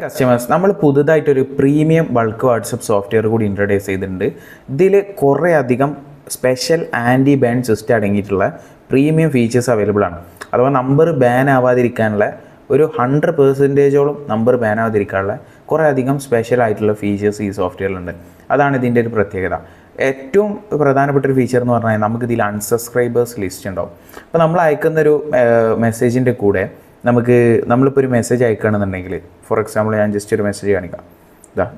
Customers നമ്മൾ പുതുതായിട്ടൊരു premium bulk WhatsApp software കൂടി introduce ചെയ്തിട്ടുണ്ട്. ഇതിൽ കുറേ അധികം സ്പെഷ്യൽ ആൻറ്റി ബാൻ സിസ്റ്റം അടങ്ങിയിട്ടുള്ള പ്രീമിയം ഫീച്ചേഴ്സ് അവൈലബിൾ ആണ്. അഥവാ നമ്പർ ബാൻ ആവാതിരിക്കാനുള്ള ഒരു 100% നമ്പർ ബാൻ ആവാതിരിക്കാനുള്ള കുറേ അധികം സ്പെഷ്യൽ ആയിട്ടുള്ള ഫീച്ചേഴ്സ് ഈ സോഫ്റ്റ്വെയറിലുണ്ട്. അതാണ് ഇതിൻ്റെ ഒരു പ്രത്യേകത. ഏറ്റവും പ്രധാനപ്പെട്ട ഒരു ഫീച്ചർ എന്ന് പറഞ്ഞാൽ നമുക്കിതിൽ അൺസബ്സ്ക്രൈബേഴ്സ് ലിസ്റ്റ് ഉണ്ടാവും. അപ്പോൾ നമ്മൾ അയക്കുന്നൊരു മെസ്സേജിൻ്റെ കൂടെ നമ്മളിപ്പോൾ ഒരു മെസ്സേജ് അയക്കുകയാണെന്നുണ്ടെങ്കിൽ, ഫോർ എക്സാമ്പിൾ ഞാൻ ജസ്റ്റ് ഒരു മെസ്സേജ് കാണിക്കാം.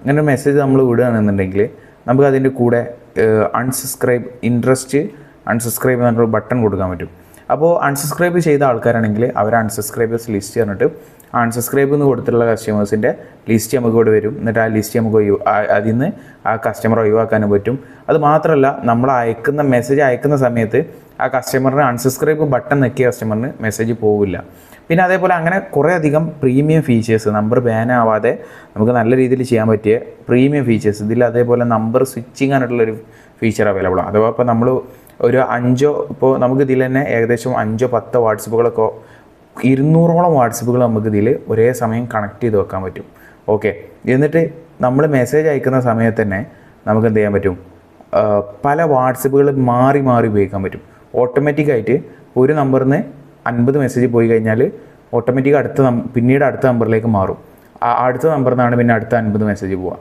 ഇങ്ങനെ ഒരു മെസ്സേജ് നമ്മൾ വിടുകയാണെന്നുണ്ടെങ്കിൽ നമുക്ക് അതിൻ്റെ കൂടെ അൺസബ്സ്ക്രൈബ് എന്ന് പറഞ്ഞൊരു ബട്ടൺ കൊടുക്കാൻ പറ്റും. അപ്പോൾ അൺസബ്സ്ക്രൈബ് ചെയ്ത ആൾക്കാരാണെങ്കിൽ അവർ അൺസബ്സ്ക്രൈബേഴ്സ് ലിസ്റ്റ് പറഞ്ഞിട്ട് അൺസബ്സ്ക്രൈബ് എന്ന് കൊടുത്തിട്ടുള്ള കസ്റ്റമേഴ്സിൻ്റെ ലിസ്റ്റ് നമുക്ക് ഇവിടെ വരും. എന്നിട്ട് ആ ലിസ്റ്റ് നമുക്ക് അതിൽ നിന്ന് ആ കസ്റ്റമർ ഒഴിവാക്കാനും പറ്റും. അത് മാത്രമല്ല, നമ്മൾ മെസ്സേജ് അയക്കുന്ന സമയത്ത് ആ കസ്റ്റമറിന് അൺസബ്സ്ക്രൈബ് ബട്ടൺ നെക്കിയ കസ്റ്റമറിന് മെസ്സേജ് പോവില്ല. പിന്നെ അതേപോലെ അങ്ങനെ കുറേ അധികം പ്രീമിയം ഫീച്ചേഴ്സ്, നമ്പർ ബാൻ ആവാതെ നമുക്ക് നല്ല രീതിയിൽ ചെയ്യാൻ പറ്റിയ പ്രീമിയം ഫീച്ചേഴ്സ് ഇതിൽ. അതേപോലെ നമ്പർ സ്വിച്ചിങ് ആയിട്ടുള്ളൊരു ഫീച്ചർ അവൈലബിൾ ആണ്. അഥവാ ഇപ്പോൾ നമ്മൾ ഇപ്പോൾ നമുക്ക് ഇതിൽ തന്നെ ഏകദേശം 5-10 വാട്സപ്പുകളൊക്കെ 200ഓളം വാട്സപ്പുകൾ നമുക്ക് ഇതിൽ ഒരേ സമയം കണക്ട് ചെയ്ത് വെക്കാൻ പറ്റും. ഓക്കെ, എന്നിട്ട് നമ്മൾ മെസ്സേജ് അയക്കുന്ന സമയത്ത് തന്നെ നമുക്ക് എന്ത് ചെയ്യാൻ പറ്റും, പല വാട്സപ്പുകൾ മാറി ഉപയോഗിക്കാൻ പറ്റും. ഓട്ടോമാറ്റിക്കായിട്ട് ഒരു നമ്പറിൽ നിന്ന് 50 മെസ്സേജ് പോയി കഴിഞ്ഞാൽ ഓട്ടോമാറ്റിക് പിന്നീട് അടുത്ത നമ്പറിലേക്ക് മാറും. അടുത്ത നമ്പറിൽ നിന്നാണ് പിന്നെ അടുത്ത 50 മെസ്സേജ് പോവുക.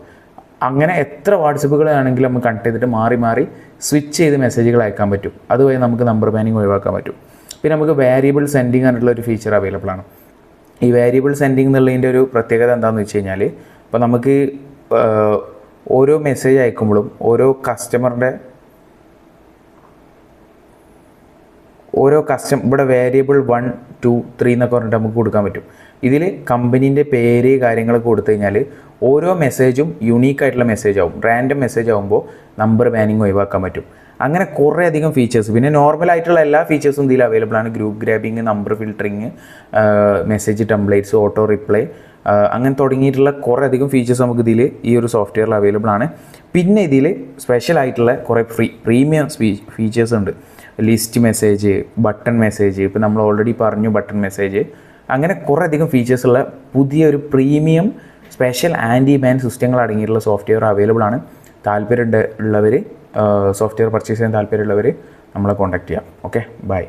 അങ്ങനെ എത്ര വാട്സപ്പുകളാണെങ്കിലും നമുക്ക് കണക്ട് ചെയ്തിട്ട് മാറി സ്വിച്ച് ചെയ്ത് മെസ്സേജുകൾ അയക്കാൻ പറ്റും. അതുവഴി നമുക്ക് നമ്പർ ബാനിങ് ഒഴിവാക്കാൻ പറ്റും. പിന്നെ നമുക്ക് വേരിയബിൾ സെൻഡിങ് എന്നുള്ള ഒരു ഫീച്ചർ അവൈലബിൾ ആണ്. ഈ വേരിയബിൾ സെൻഡിങ് എന്നുള്ളതിൻ്റെ ഒരു പ്രത്യേകത എന്താണെന്ന് വെച്ച് കഴിഞ്ഞാൽ, ഇപ്പോൾ നമുക്ക് ഓരോ മെസ്സേജ് അയക്കുമ്പോഴും ഓരോ ഇവിടെ വേരിയബിൾ 1, 2, 3 എന്നൊക്കെ പറഞ്ഞിട്ട് നമുക്ക് കൊടുക്കാൻ പറ്റും. ഇതിൽ കമ്പനീൻ്റെ പേര് കാര്യങ്ങളൊക്കെ കൊടുത്തു കഴിഞ്ഞാൽ ഓരോ മെസ്സേജും യുണീക്കായിട്ടുള്ള മെസ്സേജ് ആവും. റാൻഡം മെസ്സേജ് ആകുമ്പോൾ നമ്പർ ബാനിങ് ഒഴിവാക്കാൻ പറ്റും. അങ്ങനെ കുറേ അധികം ഫീച്ചേഴ്സ്, പിന്നെ നോർമലായിട്ടുള്ള എല്ലാ ഫീച്ചേഴ്സും ഇതിൽ അവൈലബിൾ ആണ്. Group grabbing, number filtering, message templates, auto reply, അങ്ങനെ തുടങ്ങിയിട്ടുള്ള കുറേ അധികം ഫീച്ചേഴ്സ് നമുക്ക് ഇതിൽ ഈ ഒരു സോഫ്റ്റ്വെയറിൽ അവൈലബിൾ ആണ്. പിന്നെ ഇതിൽ സ്പെഷ്യൽ ആയിട്ടുള്ള കുറേ പ്രീമിയം ഫീച്ചേഴ്സ് ഉണ്ട്. ലിസ്റ്റ് മെസ്സേജ്, ബട്ടൺ മെസ്സേജ്, ഇപ്പോൾ നമ്മൾ ഓൾറെഡി പറഞ്ഞു ബട്ടൺ മെസ്സേജ്, അങ്ങനെ കുറേ അധികം ഫീച്ചേഴ്സുള്ള പുതിയൊരു പ്രീമിയം സ്പെഷ്യൽ ആൻറ്റി ബാൻ സിസ്റ്റങ്ങൾ അടങ്ങിയിട്ടുള്ള സോഫ്റ്റ്വെയർ അവൈലബിൾ ആണ്. താല്പര്യമുള്ളവർ, സോഫ്റ്റ്വെയർ പർച്ചേസ് ചെയ്യാൻ താല്പര്യമുള്ളവർ നമ്മളെ കോൺടാക്ട് ചെയ്യാം. Okay, by.